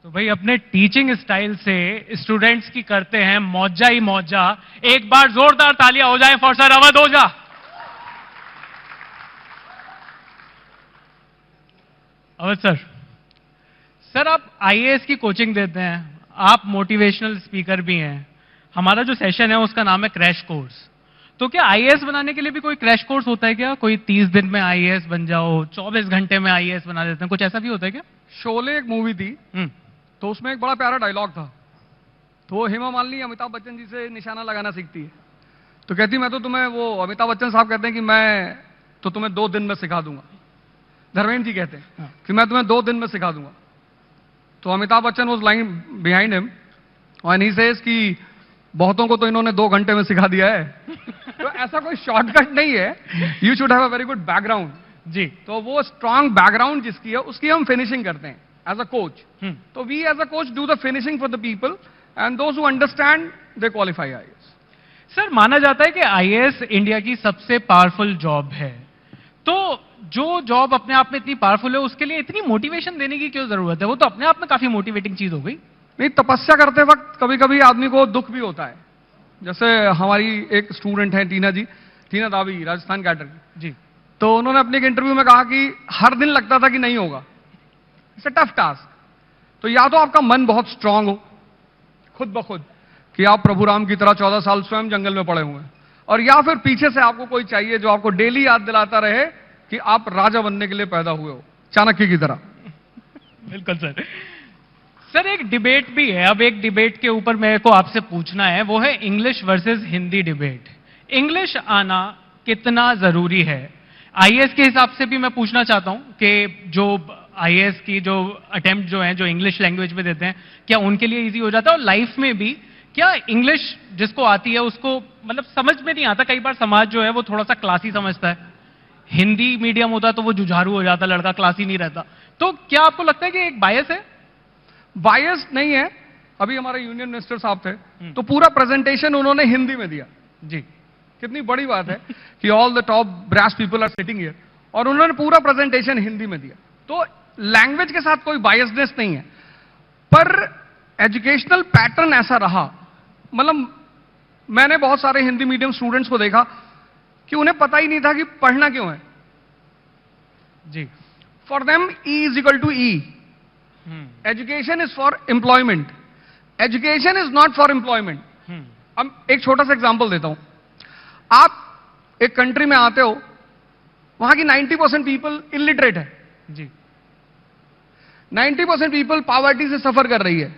तो भाई अपने टीचिंग स्टाइल से स्टूडेंट्स की करते हैं मौजा ही मौजा। एक बार जोरदार तालियां हो जाए for sir Awadh Ojha. Awadh sir, sir आप आईएएस की कोचिंग देते हैं, आप मोटिवेशनल स्पीकर भी हैं। हमारा जो सेशन है उसका नाम है क्रैश कोर्स। तो क्या आईएएस बनाने के लिए भी कोई क्रैश कोर्स होता है क्या? कोई 30 दिन में आईएएस बन जाओ, 24 घंटे में आईएएस बना देते हैं, कुछ ऐसा भी होता है क्या? शोले एक मूवी थी, तो उसमें एक बड़ा प्यारा डायलॉग था। तो हेमा मालिनी अमिताभ बच्चन जी से निशाना लगाना सीखती है। तो कहती मैं तो तुम्हें, वो अमिताभ बच्चन साहब कहते हैं कि मैं तो तुम्हें 2 दिन में सिखा दूंगा। धर्मेंद्र जी कहते हैं कि मैं तुम्हें 2 दिन में सिखा दूंगा। तो Amitabh Bachchan was lying behind him and he says कि बहुतों को तो इन्होंने 2 घंटे में सिखा दिया है। तो ऐसा कोई शॉर्टकट नहीं है, you should have a very good background जी। तो वो स्ट्रांग बैकग्राउंड जिसकी है उसकी हम फिनिशिंग करते हैं एज अ कोच। तो we as a coach do the finishing for the people and those who understand they qualify IAS. Sir माना जाता है कि आईएएस इंडिया की सबसे पावरफुल जॉब है। तो जो जॉब अपने आप में इतनी पावरफुल है उसके लिए इतनी मोटिवेशन देने की क्यों जरूरत है? वो तो अपने आप में काफी मोटिवेटिंग चीज हो गई। नहीं, तपस्या करते वक्त कभी कभी आदमी को दुख भी होता है। जैसे हमारी एक स्टूडेंट है टीना जी, टीना दावी, राजस्थान कैडर की जी। तो उन्होंने अपने एक इंटरव्यू में कहा कि हर दिन लगता था कि नहीं होगा, इट्स अ टफ टास्क। तो या तो आपका मन बहुत स्ट्रांग हो खुद ब खुद कि आप प्रभु राम की तरह 14 साल स्वयं जंगल में पड़े हुए हैं, और या फिर पीछे से आपको कोई चाहिए जो आपको डेली याद दिलाता रहे कि आप राजा बनने के लिए पैदा हुए हो, चाणक्य की तरह। बिल्कुल सर। सर एक डिबेट भी है, अब एक डिबेट के ऊपर मेरे को आपसे पूछना है, वो है English versus Hindi debate. English आना कितना जरूरी है? आईएएस के हिसाब से भी मैं पूछना चाहता हूं कि जो आईएएस की जो अटेम्प्ट जो है, जो इंग्लिश लैंग्वेज में देते हैं, क्या उनके लिए इजी हो जाता है? और लाइफ में भी क्या इंग्लिश जिसको आती है उसको मतलब समझ में नहीं आता? कई बार समाज जो है वो थोड़ा सा क्लासी समझता है, हिंदी मीडियम होता तो वो जुझारू हो जाता, लड़का क्लासी नहीं रहता। तो क्या आपको लगता है कि एक बायस है? बायस नहीं है। अभी हमारे यूनियन मिनिस्टर साहब थे, तो पूरा प्रेजेंटेशन उन्होंने हिंदी में दिया जी। कितनी बड़ी बात है कि all the top brass people are sitting here, और उन्होंने पूरा प्रेजेंटेशन हिंदी में दिया। तो लैंग्वेज के साथ कोई बायसनेस नहीं है, पर एजुकेशनल पैटर्न ऐसा रहा। मतलब मैंने बहुत सारे हिंदी मीडियम स्टूडेंट्स को देखा कि उन्हें पता ही नहीं था कि पढ़ना क्यों है जी। For them E is equal to E. Education is for employment, education is not for employment. अब एक छोटा सा एग्जांपल देता हूं। आप एक कंट्री में आते हो, वहां की 90% पीपल इलिटरेट है जी। 90% पीपल पॉवर्टी से सफर कर रही है।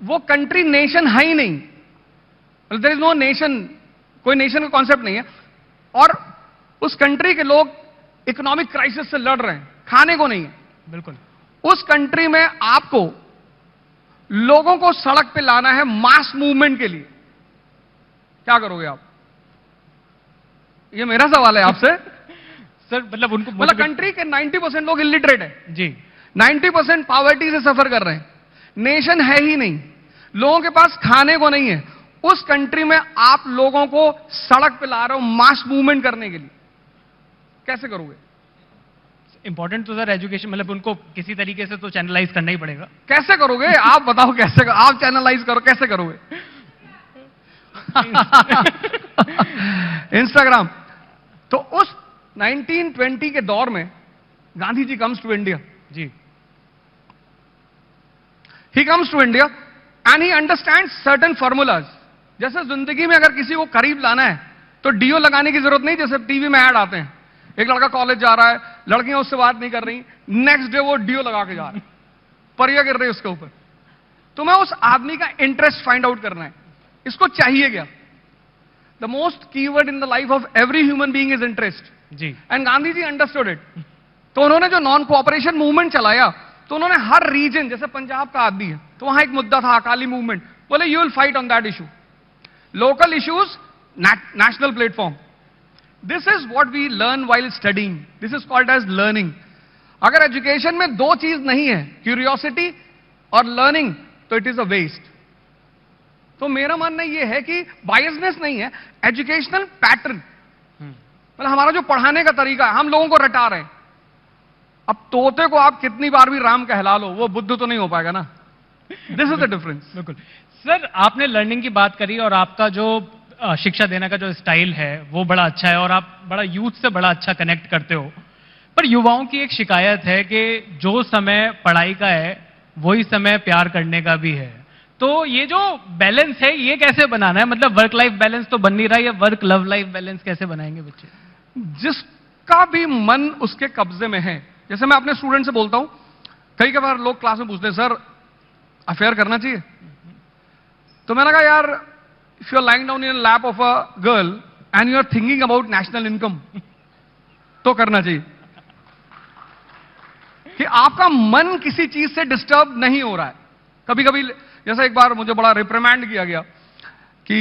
वो कंट्री नेशन है ही नहीं, देयर इज नो नेशन, कोई नेशन का कॉन्सेप्ट नहीं है। और उस कंट्री के लोग इकोनॉमिक क्राइसिस से लड़ रहे हैं, खाने को नहीं है। बिल्कुल। उस कंट्री में आपको लोगों को सड़क पे लाना है मास मूवमेंट के लिए, क्या करोगे आप? ये मेरा सवाल है आपसे। सर मतलब उनको मतलब कंट्री के 90% लोग इलिटरेट है जी, 90% पॉवर्टी से सफर कर रहे हैं, नेशन है ही नहीं, लोगों के पास खाने को नहीं है। उस कंट्री में आप लोगों को सड़क पे ला रहे हो मास मूवमेंट करने के लिए, कैसे करोगे? इंपॉर्टेंट तो सर एजुकेशन, मतलब उनको किसी तरीके से तो चैनलाइज करना ही पड़ेगा। कैसे करोगे आप बताओ, कैसे आप चैनलाइज करो, कैसे करोगे? इंस्टाग्राम। तो उस 1920 के दौर में Gandhi ji comes to India जी। He comes to India and he understand certain formulas. जैसे जिंदगी में अगर किसी को करीब लाना है तो डीओ लगाने की जरूरत नहीं। जैसे टीवी में ऐड आते हैं, एक लड़का कॉलेज जा रहा है, लड़कियां उससे बात नहीं कर रही, नेक्स्ट डे वो डीओ लगा के जा रहा है, परिया गिर रही उसके ऊपर। तो मैं उस आदमी का इंटरेस्ट फाइंड आउट करना है, इसको चाहिए क्या? The most keyword in the life of every human being is interest जी। And Gandhi ji understood it. तो उन्होंने जो नॉन कोऑपरेशन मूवमेंट चलाया, तो उन्होंने हर रीजन, जैसे पंजाब का आदमी है तो वहां एक मुद्दा था अकाली मूवमेंट, बोले you will fight on that issue, local issues national platform. This is what we learn while studying, this is called as learning. अगर एजुकेशन में 2 चीज नहीं है, क्यूरियोसिटी और लर्निंग, तो इट इज अ वेस्ट। तो मेरा मानना यह है कि बायसनेस नहीं है, एजुकेशनल पैटर्न, मतलब हमारा जो पढ़ाने का तरीका है, हम लोगों को रटा रहे हैं। अब तोते को आप कितनी बार भी राम कहला लो, वो बुद्ध तो नहीं हो पाएगा ना। This is the difference. बिल्कुल। सर, आपने लर्निंग की बात करी और आपका जो शिक्षा देने का जो स्टाइल है वो बड़ा अच्छा है और आप बड़ा यूथ से बड़ा अच्छा कनेक्ट करते हो। पर युवाओं की एक शिकायत है कि जो समय पढ़ाई का है वही समय प्यार करने का भी है। तो ये जो बैलेंस है ये कैसे बनाना है? मतलब वर्क लाइफ बैलेंस तो बन नहीं रहा है, ये वर्क लव लाइफ बैलेंस कैसे बनाएंगे बच्चे? जिसका भी मन उसके कब्जे में है, जैसे मैं अपने स्टूडेंट से बोलता हूं, कई बार लोग क्लास में पूछते हैं सर अफेयर करना चाहिए? तो मैंने कहा यार, if you are lying down in lap of a girl and you are thinking about national income तो करना चाहिए कि आपका मन किसी चीज से डिस्टर्ब नहीं हो रहा है। कभी कभी जैसा एक बार मुझे बड़ा रिप्रिमैंड किया गया कि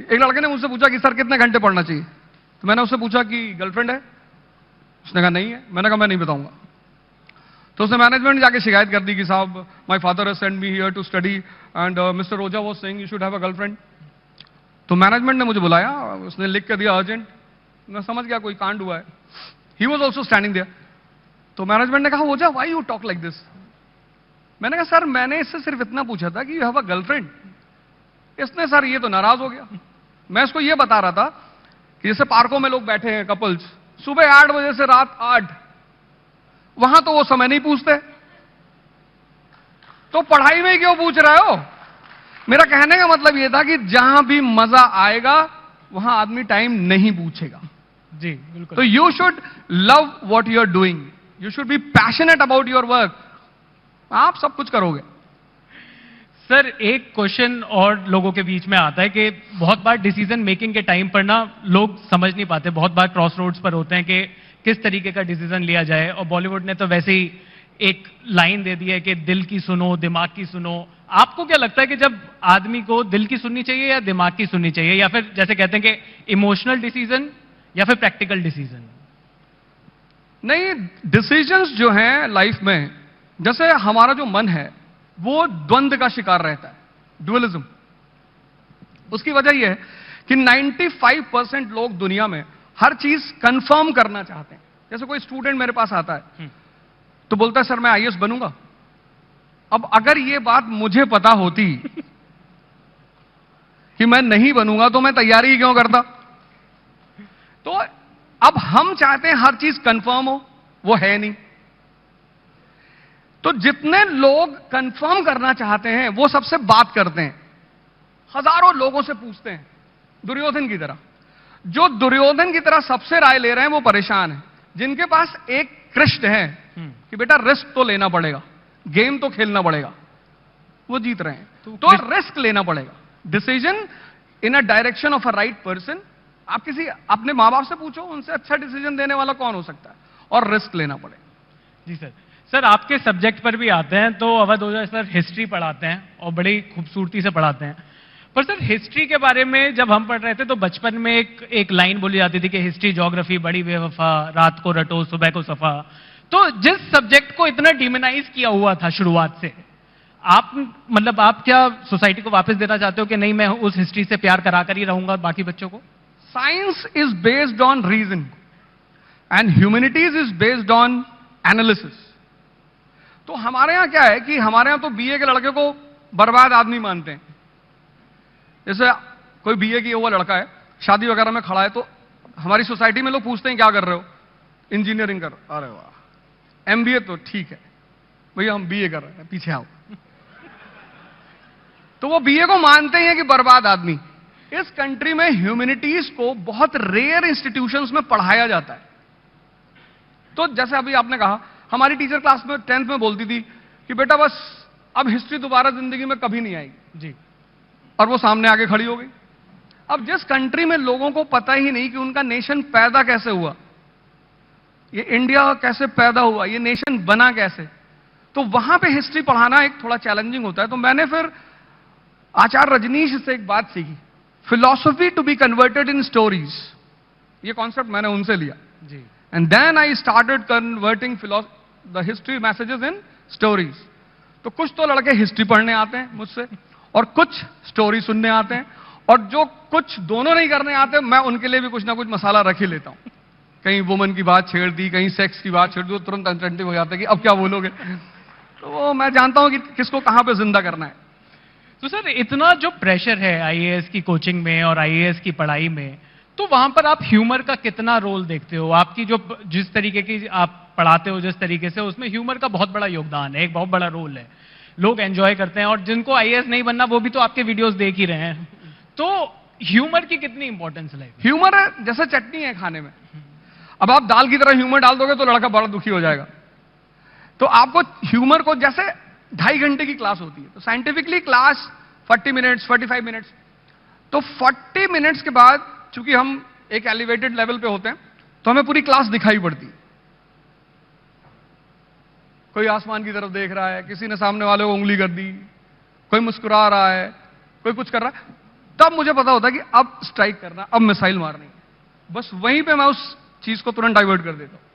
एक लड़के ने मुझसे पूछा कि सर कितने घंटे पढ़ना चाहिए? तो मैंने उससे पूछा कि गर्लफ्रेंड है? उसने कहा नहीं है। मैंने कहा मैं नहीं बताऊंगा। तो उसने मैनेजमेंट जाके शिकायत कर दी कि साहब my father has send me here to study and mister Roja was saying you should have a girlfriend. तो मैनेजमेंट ने मुझे बुलाया, उसने लिख के दिया अर्जेंट। मैं समझ गया कोई कांड हुआ है। He was also standing there. तो मैनेजमेंट ने कहा Roja why you talk like this? मैंने कहा सर मैंने इससे सिर्फ इतना पूछा था कि यू हैव अ गर्लफ्रेंड। इसने सर ये तो नाराज हो गया। मैं इसको ये बता रहा था कि जैसे पार्कों में लोग बैठे हैं कपल्स, सुबह 8 बजे से रात 8, वहां तो वो समय नहीं पूछते, तो पढ़ाई में क्यों पूछ रहे हो? मेरा कहने का मतलब यह था कि जहां भी मजा आएगा वहां आदमी टाइम नहीं पूछेगा। जी बिल्कुल। तो you should love what you are doing, you should be passionate about your work, आप सब कुछ करोगे। सर, एक क्वेश्चन और लोगों के बीच में आता है कि बहुत बार डिसीजन मेकिंग के टाइम पर ना लोग समझ नहीं पाते, बहुत बार क्रॉस रोड्स पर होते हैं कि किस तरीके का डिसीजन लिया जाए। और बॉलीवुड ने तो वैसे ही एक लाइन दे दी है कि दिल की सुनो दिमाग की सुनो। आपको क्या लगता है कि जब आदमी को दिल की सुननी चाहिए या दिमाग की सुननी चाहिए, या फिर जैसे कहते हैं कि इमोशनल डिसीजन या फिर प्रैक्टिकल डिसीजन? नहीं, डिसीजंस जो हैं लाइफ में, जैसे हमारा जो मन है वो द्वंद्व का शिकार रहता है, ड्युअलिज्म। उसकी वजह यह है कि 95% लोग दुनिया में हर चीज कंफर्म करना चाहते हैं। जैसे कोई स्टूडेंट मेरे पास आता है तो बोलता है सर मैं आईएएस बनूंगा। अब अगर यह बात मुझे पता होती कि मैं नहीं बनूंगा तो मैं तैयारी ही क्यों करता? तो अब हम चाहते हैं हर चीज कंफर्म हो, वो है नहीं। तो जितने लोग कंफर्म करना चाहते हैं वो सबसे बात करते हैं, हजारों लोगों से पूछते हैं, दुर्योधन की तरह। जो दुर्योधन की तरह सबसे राय ले रहे हैं वो परेशान है। जिनके पास एक कृष्ण है कि बेटा रिस्क तो लेना पड़ेगा, गेम तो खेलना पड़ेगा, वो जीत रहे हैं। तो रिस्क लेना पड़ेगा, decision in a direction of a right person. आप किसी अपने मां बाप से पूछो, उनसे अच्छा डिसीजन देने वाला कौन हो सकता है, और रिस्क लेना पड़ेगा। जी सर। सर, आपके सब्जेक्ट पर भी आते हैं तो अवध ओझा सर हिस्ट्री पढ़ाते हैं और बड़ी खूबसूरती से पढ़ाते हैं। पर सर, हिस्ट्री के बारे में जब हम पढ़ रहे थे तो बचपन में एक लाइन बोली जाती थी कि हिस्ट्री ज्योग्राफी बड़ी बेवफा, रात को रटो सुबह को सफा। तो जिस सब्जेक्ट को इतना डिमोनाइज किया हुआ था शुरुआत से, आप मतलब आप क्या सोसाइटी को वापस देना चाहते हो कि नहीं मैं उस हिस्ट्री से प्यार करा कर ही रहूंगा बाकी बच्चों को? Science is based on reason and humanities is based on analysis. तो हमारे यहां क्या है कि हमारे यहां तो बीए के लड़के को बर्बाद आदमी मानते हैं। जैसे कोई बीए किया हुआ लड़का है, शादी वगैरह में खड़ा है, तो हमारी सोसाइटी में लोग पूछते हैं क्या कर रहे हो? इंजीनियरिंग कर। अरे वाह, एमबीए तो ठीक है भैया, हम बीए कर रहे हैं, पीछे आओ। तो वो बीए को मानते हैं कि बर्बाद आदमी। इस कंट्री में ह्यूमैनिटीज को बहुत रेयर इंस्टीट्यूशंस में पढ़ाया जाता है। तो जैसे अभी आपने कहा, हमारी टीचर क्लास में 10th में बोलती थी कि बेटा बस अब हिस्ट्री दोबारा जिंदगी में कभी नहीं आएगी जी, और वो सामने आके खड़ी हो गई। अब जिस कंट्री में लोगों को पता ही नहीं कि उनका नेशन पैदा कैसे हुआ, ये इंडिया कैसे पैदा हुआ, ये नेशन बना कैसे, तो वहां पे हिस्ट्री पढ़ाना एक थोड़ा चैलेंजिंग होता है। तो मैंने फिर आचार्य रजनीश से एक बात सीखी, philosophy to be converted in stories. ये कॉन्सेप्ट मैंने उनसे लिया जी, and then I started converting the history messages in stories. तो कुछ तो लड़के हिस्ट्री पढ़ने आते हैं मुझसे, और कुछ स्टोरी सुनने आते हैं, और जो कुछ दोनों नहीं करने आते, मैं उनके लिए भी कुछ ना कुछ मसाला रख ही लेता हूं। कहीं वुमन की बात छेड़ दी, कहीं सेक्स की बात छेड़ दी, तो तुरंत अनटेंटिव हो जाता है कि अब क्या बोलोगे। तो वो मैं जानता हूं कि किसको कहां पे जिंदा करना है। तो सर इतना जो प्रेशर है आईएएस की कोचिंग में और आईएएस की पढ़ाई में, तो वहां पर आप ह्यूमर का कितना रोल देखते हो? आपकी जो जिस तरीके की आप पढ़ाते हो जिस तरीके से, उसमें ह्यूमर का बहुत बड़ा योगदान है, एक बहुत बड़ा रोल है। लोग एंजॉय करते हैं, और जिनको आईएएस नहीं बनना वो भी तो आपके वीडियोस देख ही रहे हैं। तो ह्यूमर की कितनी इंपॉर्टेंस है? ह्यूमर जैसे चटनी है खाने में, अब आप दाल की तरह ह्यूमर डाल दोगे तो लड़का बड़ा दुखी हो जाएगा। तो आपको ह्यूमर को, जैसे 2.5 घंटे की क्लास होती है, तो साइंटिफिकली क्लास 40 मिनट्स 45 मिनट्स, तो 40 मिनट्स के बाद चूंकि हम एक एलिवेटेड लेवल पे होते हैं तो हमें पूरी क्लास दिखाई पड़ती है। कोई आसमान की तरफ देख रहा है, किसी ने सामने वाले को उंगली कर दी, कोई मुस्कुरा रहा है, कोई कुछ कर रहा है, तब मुझे पता होता है कि अब स्ट्राइक करना, अब मिसाइल मारनी है। बस वहीं पे मैं उस चीज को तुरंत डाइवर्ट कर देता हूं।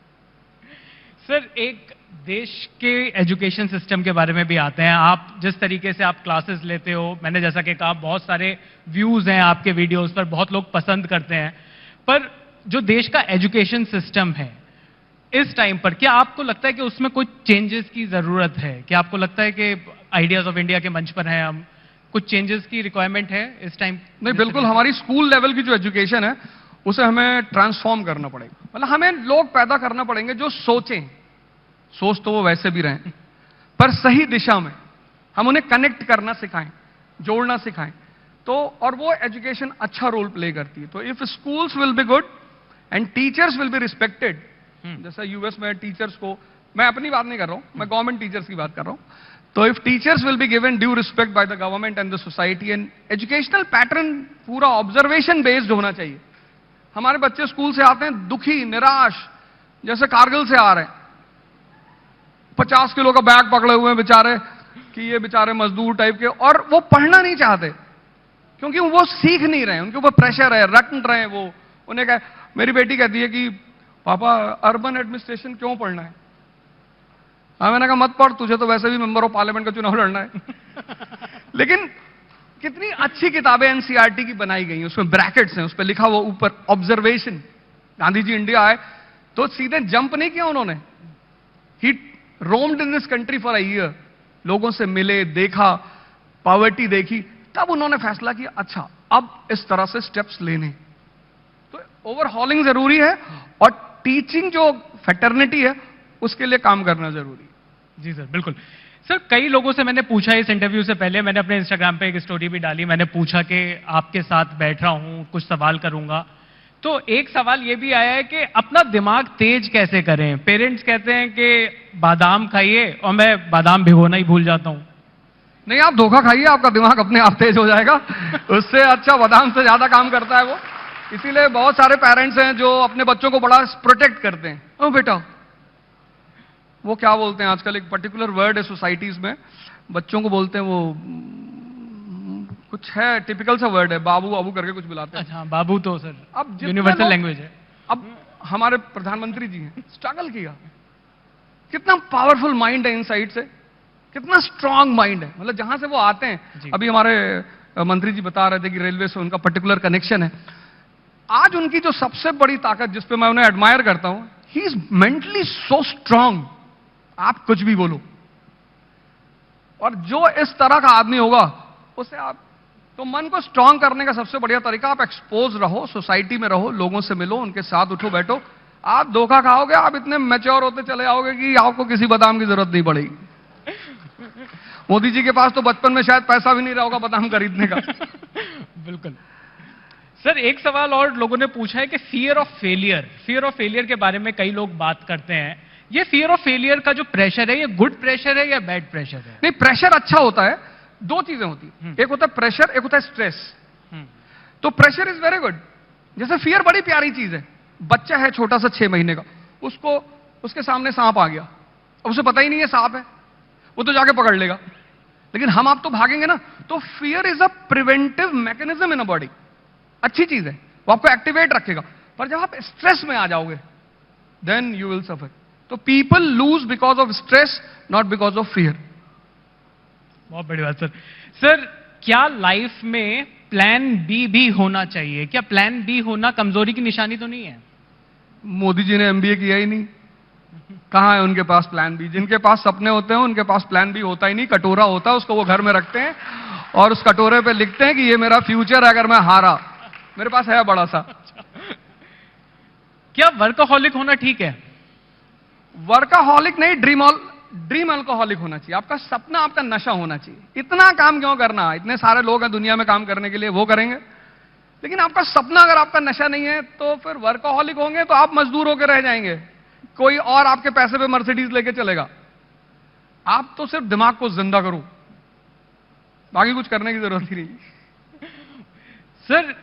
सर एक देश के एजुकेशन सिस्टम के बारे में भी आते हैं। आप जिस तरीके से आप क्लासेस लेते हो, मैंने जैसा कि कहा बहुत सारे व्यूज हैं आपके वीडियोस पर, बहुत लोग पसंद करते हैं, पर जो देश का एजुकेशन सिस्टम है इस टाइम पर, क्या आपको लगता है कि उसमें कुछ चेंजेस की जरूरत है? क्या आपको लगता है कि आइडियाज ऑफ इंडिया के मंच पर हैं हम, कुछ चेंजेस की रिक्वायरमेंट है इस टाइम? नहीं, बिल्कुल। हमारी स्कूल लेवल की जो एजुकेशन है उसे हमें ट्रांसफॉर्म करना पड़ेगा। मतलब हमें लोग पैदा करना पड़ेंगे जो सोचें, सोच तो वो वैसे भी रहें, पर सही दिशा में हम उन्हें कनेक्ट करना सिखाएं, जोड़ना सिखाएं। तो और वो एजुकेशन अच्छा रोल प्ले करती है। तो if schools will be good and teachers will be respected, जैसा यूएस में टीचर्स को, मैं अपनी बात नहीं कर रहा हूं, मैं गवर्नमेंट टीचर्स की बात कर रहा हूं, तो if teachers will be given due respect by the government and the society, and educational pattern पूरा ऑब्जर्वेशन बेस्ड होना चाहिए। हमारे बच्चे स्कूल से आते हैं दुखी, निराश, जैसे कारगिल से आ रहे हैं, 50 किलो का बैग पकड़े हुए हैं बेचारे, कि ये बेचारे मजदूर टाइप के, और वो पढ़ना नहीं चाहते क्योंकि वो सीख नहीं रहे, उनके ऊपर प्रेशर है, रट रहे हैं वो। उन्हें कह, मेरी बेटी कहती है कि पापा अर्बन एडमिनिस्ट्रेशन क्यों पढ़ना है? मैंने कहा मत पढ़, तुझे तो वैसे भी मेंबर ऑफ पार्लियामेंट का चुनाव लड़ना है। लेकिन कितनी अच्छी किताबें एनसीईआरटी की बनाई गई हैं, उसमें ब्रैकेट्स हैं, उस पर लिखा हुआ ऊपर ऑब्जर्वेशन। गांधी जी इंडिया आए तो सीधे जंप नहीं किया उन्होंने, he roamed in this country for a year, लोगों से मिले, देखा, पॉवर्टी देखी, तब उन्होंने फैसला किया अच्छा अब इस तरह से स्टेप्स लेने। तो ओवरहॉलिंग जरूरी है, और टीचिंग जो फैटर्निटी है उसके लिए काम करना जरूरी है। जी सर, बिल्कुल। सर कई लोगों से मैंने पूछा इस इंटरव्यू से पहले, मैंने अपने इंस्टाग्राम पे एक स्टोरी भी डाली, मैंने पूछा कि आपके साथ बैठ रहा हूं, कुछ सवाल करूंगा, तो एक सवाल ये भी आया है कि अपना दिमाग तेज कैसे करें? पेरेंट्स कहते हैं कि बादाम खाइए, और मैं बादाम भिगोना ही भूल जाता हूं। नहीं, आप धोखा खाइए, आपका दिमाग अपने आप तेज हो जाएगा। उससे अच्छा बादाम से ज्यादा काम करता है वो। इसीलिए बहुत सारे पेरेंट्स हैं जो अपने बच्चों को बड़ा प्रोटेक्ट करते हैं। ओ बेटा, वो क्या बोलते हैं आजकल, एक पर्टिकुलर वर्ड है सोसाइटीज में, बच्चों को बोलते हैं वो, कुछ है टिपिकल सा वर्ड है, बाबू बाबू करके कुछ बुलाते हैं। अच्छा, बाबू तो सर अब यूनिवर्सल लैंग्वेज है। अब हमारे प्रधानमंत्री जी हैं, स्ट्रगल किया, कितना पावरफुल माइंड है इनसाइड से, कितना स्ट्रांग माइंड है। मतलब जहां से वो आते हैं, अभी हमारे मंत्री जी बता रहे थे कि रेलवे से उनका पर्टिकुलर कनेक्शन है। आज उनकी जो सबसे बड़ी ताकत, जिस पे मैं उन्हें एडमायर करता हूं, he is mentally so strong. आप कुछ भी बोलो, और जो इस तरह का आदमी होगा उसे आप, तो मन को स्ट्रांग करने का सबसे बढ़िया तरीका, आप एक्सपोज रहो, सोसाइटी में रहो, लोगों से मिलो, उनके साथ उठो बैठो। आप धोखा खाओगे, आप इतने मैच्योर होते चले आओगे कि आपको किसी बादाम की जरूरत नहीं पड़ेगी। मोदी जी के पास तो बचपन में शायद पैसा भी नहीं रहा होगा बादाम खरीदने का। बिल्कुल। सर एक सवाल और लोगों ने पूछा है कि फियर ऑफ फेलियर के बारे में कई लोग बात करते हैं। ये फियर ऑफ फेलियर का जो प्रेशर है, ये गुड प्रेशर है या बैड प्रेशर है? नहीं, प्रेशर अच्छा होता है। दो चीजें होती है, एक होता है प्रेशर, एक होता है स्ट्रेस। तो प्रेशर इज वेरी गुड। जैसे फियर बड़ी प्यारी चीज है। बच्चा है छोटा सा 6 महीने का, उसको उसके सामने सांप आ गया, अब उसे पता ही नहीं है सांप है, वो तो जाके पकड़ लेगा। लेकिन हम आप तो भागेंगे ना। तो fear is a preventive mechanism in a body. अच्छी चीज है, वो आपको एक्टिवेट रखेगा। पर जब आप स्ट्रेस में आ जाओगे, देन यू विल सफर। तो people lose because of stress, not because of fear. बहुत बड़ी बात सर। सर क्या लाइफ में प्लान बी भी होना चाहिए? क्या प्लान बी होना कमजोरी की निशानी तो नहीं है? मोदी जी ने एमबीए किया ही नहीं, कहां है उनके पास प्लान बी? जिनके पास सपने होते हैं उनके पास प्लान बी होता ही नहीं। कटोरा होता है, उसको वो घर में रखते हैं और उस कटोरे पे लिखते हैं कि ये मेरा फ्यूचर है अगर मैं हारा। मेरे पास है बड़ा सा। क्या वर्कaholic होना ठीक है? वर्कaholic नहीं, ड्रीम अल्कोहलिक होना चाहिए। आपका सपना आपका नशा होना चाहिए। इतना काम क्यों करना? इतने सारे लोग हैं दुनिया में काम करने के लिए, वो करेंगे। लेकिन आपका सपना अगर आपका नशा नहीं है तो फिर वर्कaholic होंगे तो आप मजदूर होकर रह जाएंगे। कोई और आपके पैसे पे मर्सिडीज लेके चलेगा। आप तो सिर्फ दिमाग को जिंदा करो, बाकी कुछ करने की जरूरत ही नहीं। सर,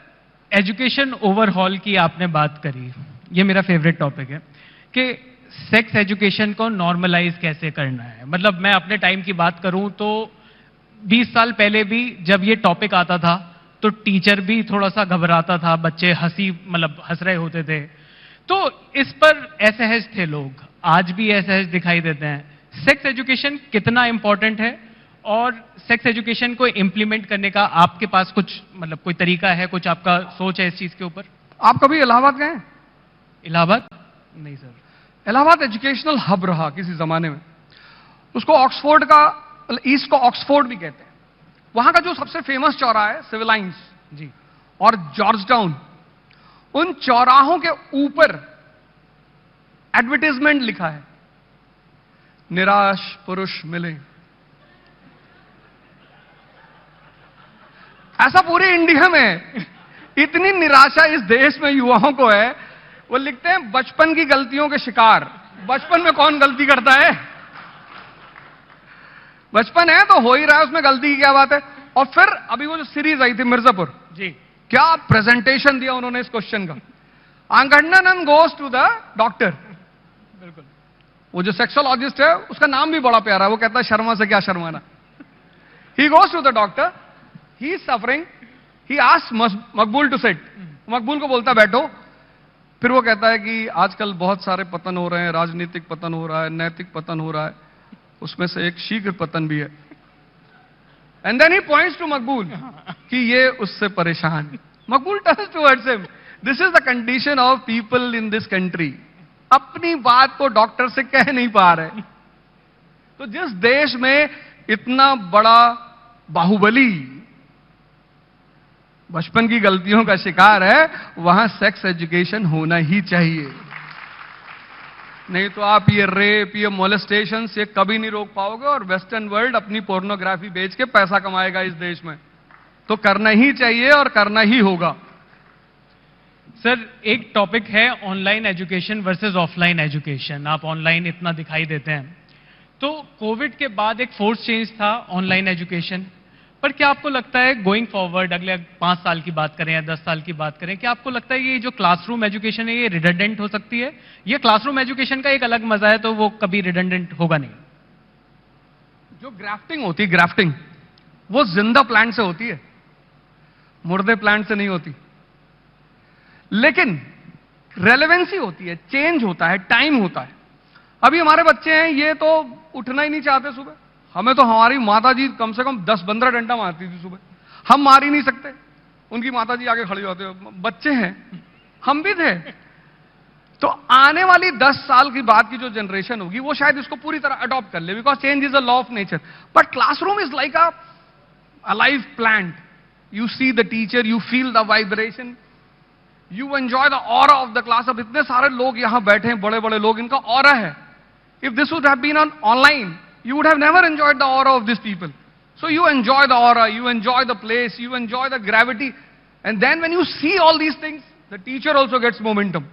एजुकेशन ओवरहॉल की आपने बात करी, ये मेरा फेवरेट टॉपिक है कि सेक्स एजुकेशन को नॉर्मलाइज कैसे करना है। मतलब मैं अपने टाइम की बात करूं तो 20 साल पहले भी जब ये टॉपिक आता था तो टीचर भी थोड़ा सा घबराता था, बच्चे हंस रहे होते थे, तो इस पर असहज थे लोग। आज भी असहज दिखाई देते हैं। सेक्स एजुकेशन कितना इंपॉर्टेंट है और सेक्स एजुकेशन को इंप्लीमेंट करने का आपके पास कुछ कोई तरीका है, कुछ आपका सोच है इस चीज के ऊपर? आप कभी इलाहाबाद गए? इलाहाबाद नहीं सर। इलाहाबाद एजुकेशनल हब रहा किसी जमाने में। उसको ऑक्सफोर्ड का, ईस्ट को ऑक्सफोर्ड भी कहते हैं। वहां का जो सबसे फेमस चौराहा है सिविल लाइंस जी और जॉर्ज टाउन, उन चौराहों के ऊपर एडवर्टाइजमेंट लिखा है, निराश पुरुष मिले। ऐसा पूरे इंडिया में इतनी निराशा इस देश में युवाओं को है, वो लिखते हैं बचपन की गलतियों के शिकार। बचपन में कौन गलती करता है? बचपन है तो हो ही रहा है, उसमें गलती की क्या बात है? और फिर अभी वो जो सीरीज आई थी मिर्जापुर जी, क्या प्रेजेंटेशन दिया उन्होंने इस क्वेश्चन का। आंगडनन गोज टू द डॉक्टर। बिल्कुल। वो जो सेक्सोलॉजिस्ट है उसका नाम भी बड़ा प्यारा है, वो कहता है शर्मा से क्या शर्माना। He goes to the doctor, he is suffering, he asks Maqbool to sit. Maqbool को बोलता बैठो। फिर वो कहता है कि आजकल बहुत सारे पतन हो रहे हैं, राजनीतिक पतन हो रहा है, नैतिक पतन हो रहा है, उसमें से एक शीघ्र पतन भी है। And then he points to Maqbool कि ये उससे परेशान है। Maqbool turns towards him, this is the condition of people in this country. अपनी बात को डॉक्टर से कह नहीं पा रहे। तो जिस देश में इतना बड़ा बाहुबली बचपन की गलतियों का शिकार है, वहां सेक्स एजुकेशन होना ही चाहिए। नहीं तो आप ये रेप, ये मोलेस्टेशन ये कभी नहीं रोक पाओगे और वेस्टर्न वर्ल्ड अपनी पोर्नोग्राफी बेच के पैसा कमाएगा इस देश में। तो करना ही चाहिए और करना ही होगा। सर, एक टॉपिक है online education versus offline education. आप ऑनलाइन इतना दिखाई देते हैं, तो कोविड के बाद एक फोर्स चेंज था ऑनलाइन एजुकेशन पर। क्या आपको लगता है गोइंग फॉरवर्ड, अगले 5 साल की बात करें या 10 साल की बात करें, क्या आपको लगता है ये जो क्लासरूम एजुकेशन है ये रिडंडेंट हो सकती है? ये क्लासरूम एजुकेशन का एक अलग मजा है तो वो कभी रिडंडेंट होगा नहीं? जो ग्राफ्टिंग होती है, ग्राफ्टिंग वो जिंदा प्लांट से होती है, मुर्दे प्लांट से नहीं होती। लेकिन रेलेवेंसी होती है, चेंज होता है, टाइम होता है। अभी हमारे बच्चे हैं, ये तो उठना ही नहीं चाहते सुबह। हमें तो हमारी माता जी कम से कम 10-15 डंडा मारती थी सुबह, हम मार ही नहीं सकते। उनकी माता जी आगे खड़ी होते हो, बच्चे हैं, हम भी थे। तो आने वाली 10 साल की बाद की जो जनरेशन होगी वो शायद इसको पूरी तरह अडॉप्ट कर ले, because change is a law of nature. But classroom is like a live plant. You see the teacher, you feel the vibration, you enjoy the aura of the class. अब इतने सारे लोग यहां बैठे हैं, बड़े बड़े लोग, इनका ऑरा है। If this would have been on online, you would have never enjoyed the aura of these people. So you enjoy the aura, you enjoy the place, you enjoy the gravity. And then when you see all these things, the teacher also gets momentum.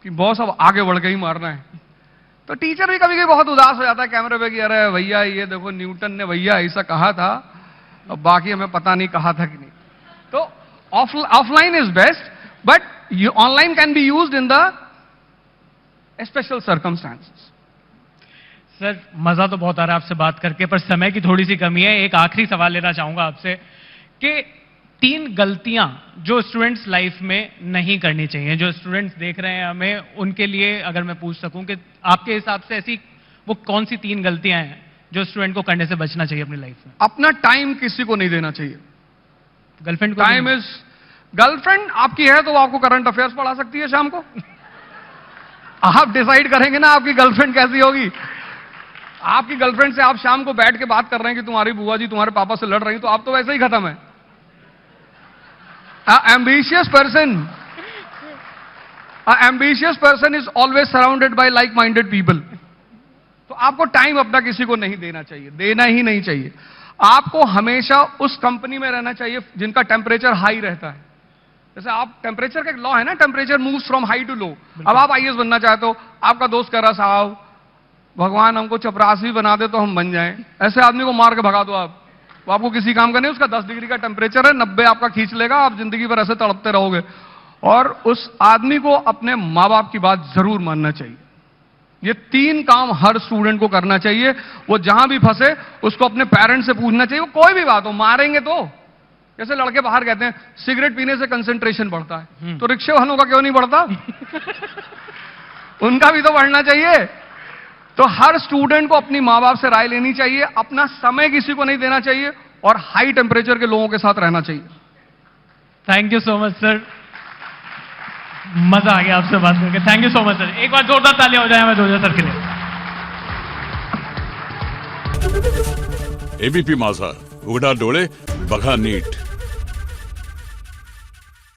कि boss अब आगे बढ़ के ही मारना है। तो teacher भी कभी कभी बहुत उदास हो जाता है कैमरे पे कि अरे भैया ये देखो न्यूटन ने भैया ऐसा कहा था, अब बाकी हमें पता नहीं कहा था कि नहीं। तो offline is best, but online can be used in the special circumstances. Sir, मजा तो बहुत आ रहा है आपसे बात करके, पर समय की थोड़ी सी कमी है। एक आखिरी सवाल लेना चाहूंगा आपसे कि 3 गलतियां जो स्टूडेंट्स लाइफ में नहीं करनी चाहिए, जो स्टूडेंट्स देख रहे हैं हमें, उनके लिए अगर मैं पूछ सकूं कि आपके हिसाब से ऐसी वो कौन सी 3 गलतियां हैं जो स्टूडेंट को करने से बचना चाहिए अपनी लाइफ में? अपना टाइम किसी को नहीं देना चाहिए। गर्लफ्रेंड को? टाइम इज गर्लफ्रेंड आपकी है तो वो आपको करंट अफेयर्स पढ़ा सकती है शाम को। आप डिसाइड करेंगे ना आपकी गर्लफ्रेंड कैसी होगी। आपकी गर्लफ्रेंड से आप शाम को बैठ के बात कर रहे हैं कि तुम्हारी बुआ जी तुम्हारे पापा से लड़ रही, तो आप तो वैसे ही खत्म है। Ambitious person is always surrounded by like minded people. तो आपको टाइम अपना किसी को नहीं देना चाहिए, देना ही नहीं चाहिए। आपको हमेशा उस कंपनी में रहना चाहिए जिनका टेम्परेचर हाई रहता है। जैसे आप टेम्परेचर का एक लॉ है ना, temperature moves from high to low. अब आप आईएएस बनना चाहते हो, आपका दोस्त कह रहा साहब भगवान हमको चपरासी बना दे तो हम बन जाएं, ऐसे आदमी को मार के भगा दो आप, वो आपको किसी काम का नहीं। उसका 10 डिग्री का टेम्परेचर है, 90 आपका खींच लेगा, आप जिंदगी भर ऐसे तड़पते रहोगे। और उस आदमी को अपने माँ बाप की बात जरूर मानना चाहिए। ये 3 काम हर स्टूडेंट को करना चाहिए। वो जहां भी फंसे उसको अपने पेरेंट्स से पूछना चाहिए, वो कोई भी बात हो। मारेंगे तो, जैसे लड़के बाहर कहते हैं सिगरेट पीने से कंसंट्रेशन बढ़ता है, तो रिक्शे वालों का क्यों नहीं बढ़ता? उनका भी तो बढ़ना चाहिए। तो हर स्टूडेंट को अपनी माँ बाप से राय लेनी चाहिए, अपना समय किसी को नहीं देना चाहिए और हाई टेम्परेचर के लोगों के साथ रहना चाहिए। Thank you so much sir, मजा आ गया आपसे बात करके। Thank you so much sir, एक बार जोरदार तालियां हो जाए हमें जोजा सर के लिए। एबीपी माझा, उघडा डोळे बघा नीट।